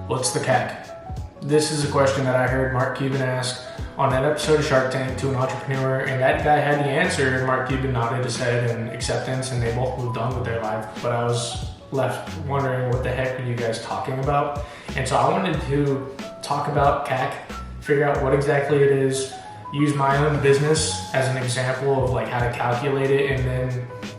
What's the CAC? This is a question that I heard Mark Cuban ask on that episode of Shark Tank to an entrepreneur, and that guy had the answer, and Mark Cuban nodded his head in acceptance, and they both moved on with their life. But I was left wondering, what the heck are you guys talking about? And so I wanted to talk about CAC, figure out what exactly it is, use my own business as an example of like how to calculate it, and then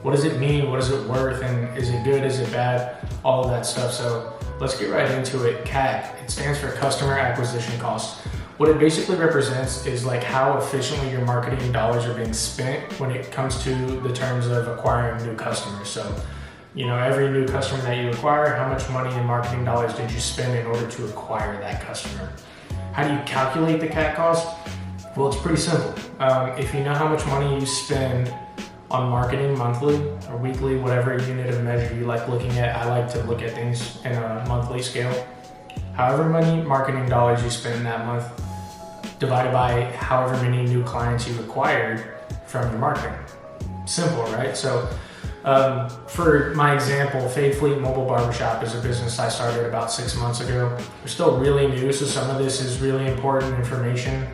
what does it mean, what is it worth, and is it good, is it bad, all of that stuff. So let's get right into it. CAC, it stands for customer acquisition cost. What it basically represents is like how efficiently your marketing dollars are being spent when it comes to the terms of acquiring new customers. So, you know, every new customer that you acquire, how much money in marketing dollars did you spend in order to acquire that customer? How do you calculate the CAC cost? Well, it's pretty simple. If you know how much money you spend on marketing monthly or weekly, whatever unit of measure you like looking at, I like to look at things in a monthly scale. However many marketing dollars you spend that month, divided by however many new clients you acquired from your marketing. Simple, right? So for my example, Fade Fleet Mobile Barbershop is a business I started about 6 months ago. We're still really new, so some of this is really important information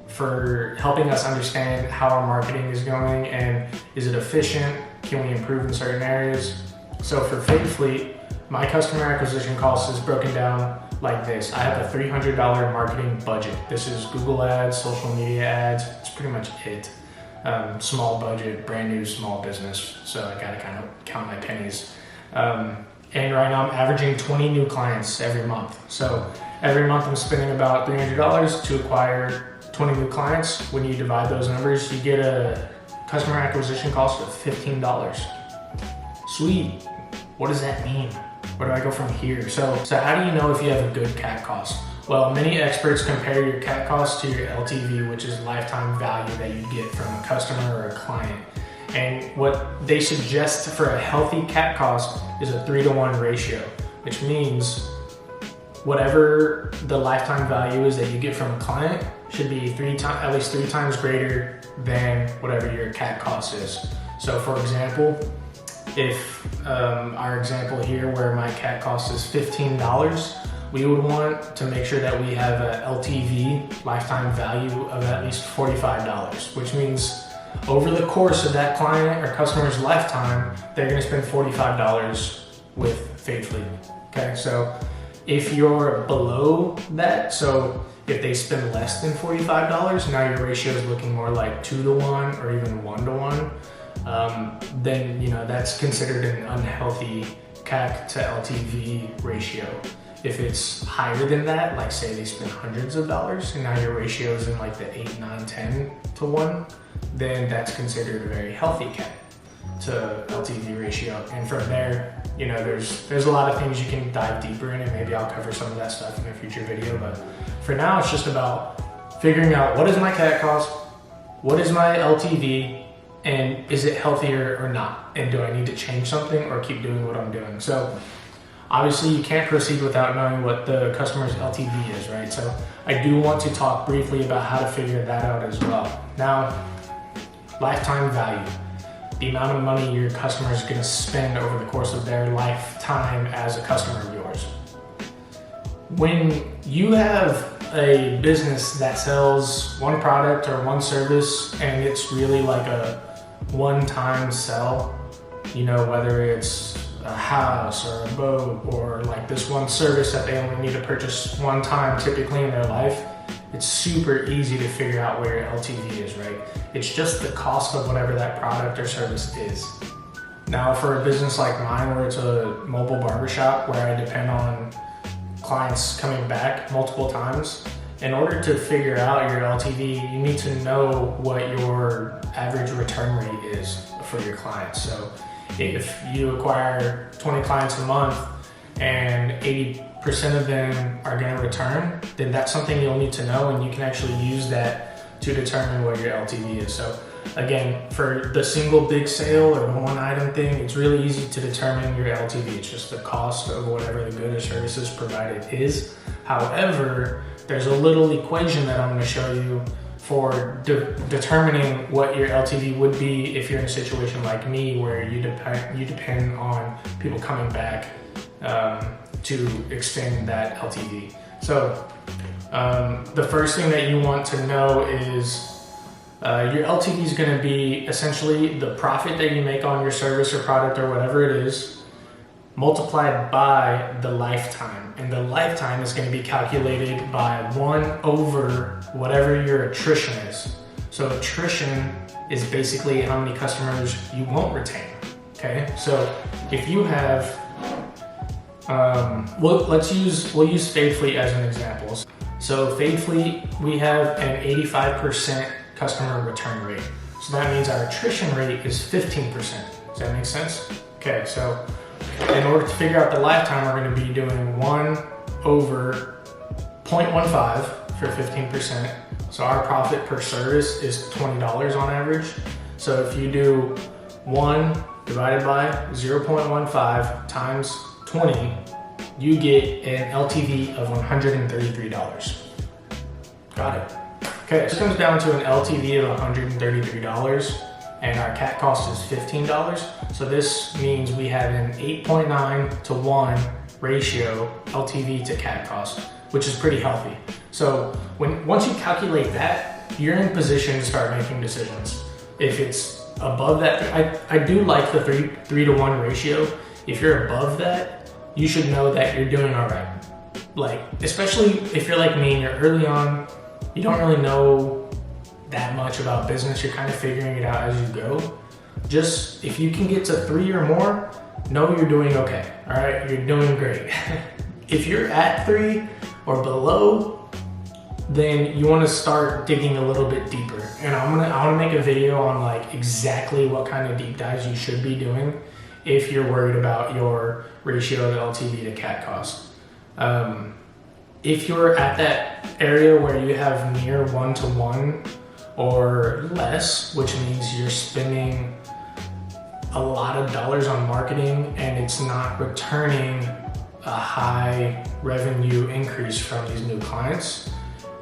for helping us understand how our marketing is going and is it efficient? Can we improve in certain areas? So for Fade Fleet, my customer acquisition cost is broken down like this. I have a $300 marketing budget. This is Google ads, social media ads. It's pretty much it. Small budget, brand new small business. So I gotta kind of count my pennies. And right now I'm averaging 20 new clients every month. So every month I'm spending about $300 to acquire 20 new clients. When you divide those numbers, you get a customer acquisition cost of $15. Sweet. What does that mean? Where do I go from here? So how do you know if you have a good CAC cost? Well, many experts compare your CAC cost to your LTV, which is lifetime value that you get from a customer or a client. And what they suggest for a healthy CAC cost is a 3-to-1 ratio, which means whatever the lifetime value is that you get from a client should be at least three times greater than whatever your CAC cost is. So for example, if our example here where my CAC cost is $15, we would want to make sure that we have a LTV, lifetime value, of at least $45, which means over the course of that client or customer's lifetime, they're gonna spend $45 with Fade Fleet, okay? So if you're below that, so if they spend less than $45, now your ratio is looking more like 2-to-1 or even 1-to-1. Then you know that's considered an unhealthy CAC to LTV ratio. If it's higher than that, like say they spend hundreds of dollars and now your ratio is in like the 8, 9, 10-to-1, then that's considered a very healthy CAC to LTV ratio. And from there, you know, there's a lot of things you can dive deeper in, and maybe I'll cover some of that stuff in a future video. But for now, it's just about figuring out what is my CAC cost, what is my LTV, and is it healthier or not? And do I need to change something or keep doing what I'm doing? So obviously you can't proceed without knowing what the customer's LTV is, right? So I do want to talk briefly about how to figure that out as well. Now, lifetime value, the amount of money your customer is gonna spend over the course of their lifetime as a customer of yours. When you have a business that sells one product or one service and it's really like a one-time sell, you know, whether it's a house or a boat or like this one service that they only need to purchase one time typically in their life, it's super easy to figure out where your LTV is, right? It's just the cost of whatever that product or service is. Now for a business like mine where it's a mobile barbershop where I depend on clients coming back multiple times, in order to figure out your LTV, you need to know what your average return rate is for your clients. So if you acquire 20 clients a month and 80% of them are gonna return, then that's something you'll need to know, and you can actually use that to determine what your LTV is. So again, for the single big sale or the one item thing, it's really easy to determine your LTV. It's just the cost of whatever the good or services provided is. However, there's a little equation that I'm going to show you for determining what your LTV would be if you're in a situation like me where you depend on people coming back to extend that LTV. So the first thing that you want to know is your LTV is going to be essentially the profit that you make on your service or product or whatever it is, multiplied by the lifetime. And the lifetime is going to be calculated by 1 over whatever your attrition is. So attrition is basically how many customers you won't retain. Okay, so if you have, we'll use Fade Fleet as an example. So Fade Fleet, we have an 85% customer return rate. So that means our attrition rate is 15%. Does that make sense? Okay, so in order to figure out the lifetime, we're going to be doing 1 over 0.15 for 15%. So our profit per service is $20 on average. So if you do 1 divided by 0.15 times 20, you get an LTV of $133. Got it. Okay, so it comes down to an LTV of $133 and our CAC cost is $15. So this means we have an 8.9 to 1 ratio LTV to CAC cost, which is pretty healthy. So once you calculate that, you're in position to start making decisions. If it's above that, I do like the 3 to 1 ratio. If you're above that, you should know that you're doing all right. Like, especially if you're like me and you're early on, you don't really know that much about business, you're kind of figuring it out as you go. Just, if you can get to 3 or more, know you're doing okay, all right? You're doing great. If you're at 3 or below, then you want to start digging a little bit deeper. And I want to make a video on like exactly what kind of deep dives you should be doing if you're worried about your ratio of LTV to CAC cost. If you're at that area where you have near 1 to 1 or less, which means you're spending a lot of dollars on marketing and it's not returning a high revenue increase from these new clients,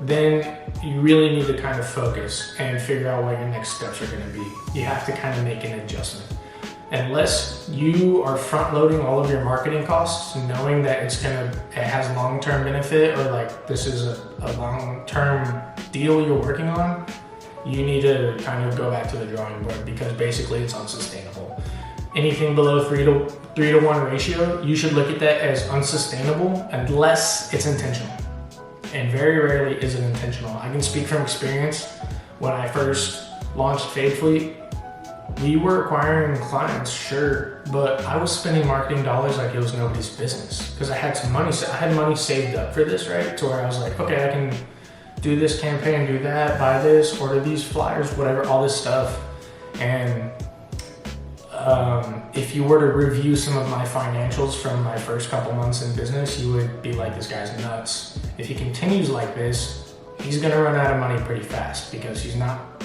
then you really need to kind of focus and figure out what your next steps are going to be. You have to kind of make an adjustment. Unless you are front loading all of your marketing costs, knowing that it has long-term benefit, or like this is a long-term deal you're working on, you need to kind of go back to the drawing board, because basically it's unsustainable. Anything below 3 to 1 ratio, you should look at that as unsustainable unless it's intentional. And very rarely is it intentional. I can speak from experience. When I first launched Fade Fleet, we were acquiring clients, sure, but I was spending marketing dollars like it was nobody's business, because I had some money. I had money saved up for this, right? To where I was like, okay, I can do this campaign, do that, buy this, order these flyers, whatever, all this stuff. And if you were to review some of my financials from my first couple months in business, you would be like, this guy's nuts. If he continues like this, he's gonna run out of money pretty fast, because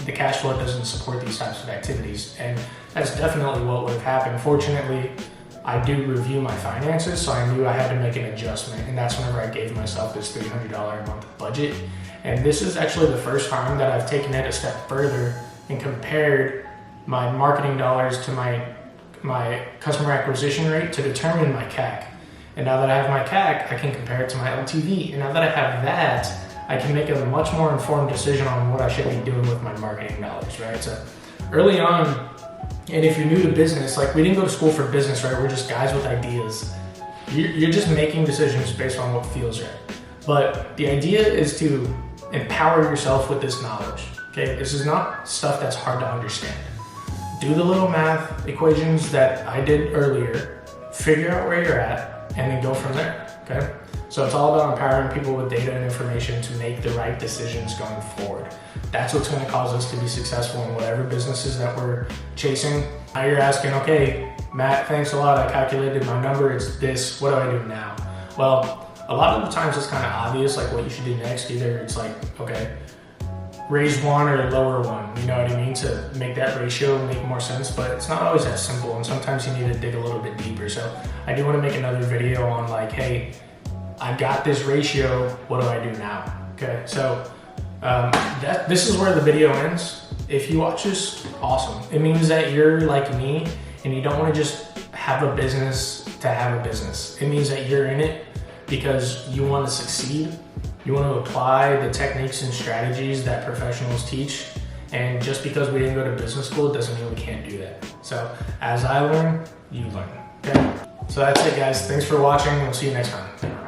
the cash flow doesn't support these types of activities. And that's definitely what would have happened. Fortunately, I do review my finances, so I knew I had to make an adjustment. And that's whenever I gave myself this $300 a month budget. And this is actually the first time that I've taken it a step further and compared my marketing dollars to my customer acquisition rate to determine my CAC. And now that I have my CAC, I can compare it to my LTV. And now that I have that, I can make a much more informed decision on what I should be doing with my marketing dollars, right? So early on, and if you're new to business, like we didn't go to school for business, right? We're just guys with ideas. You're just making decisions based on what feels right. But the idea is to empower yourself with this knowledge, okay? This is not stuff that's hard to understand. Do the little math equations that I did earlier, figure out where you're at, and then go from there, okay? So it's all about empowering people with data and information to make the right decisions going forward. That's what's going to cause us to be successful in whatever businesses that we're chasing. Now you're asking, okay, Matt, thanks a lot. I calculated my number. It's this. What do I do now? Well, a lot of the times it's kind of obvious, like what you should do next. Either it's like, okay, raise 1 or lower 1, you know what I mean, to make that ratio make more sense, but it's not always that simple, and sometimes you need to dig a little bit deeper. So I do want to make another video on like, hey, I got this ratio, what do I do now? Okay, so this is where the video ends. If you watch this, awesome. It means that you're like me and you don't want to just have a business to have a business. It means that you're in it because you want to succeed. You want to apply the techniques and strategies that professionals teach. And just because we didn't go to business school doesn't mean we can't do that. So as I learn, you learn, okay? So that's it, guys. Thanks for watching. We'll see you next time.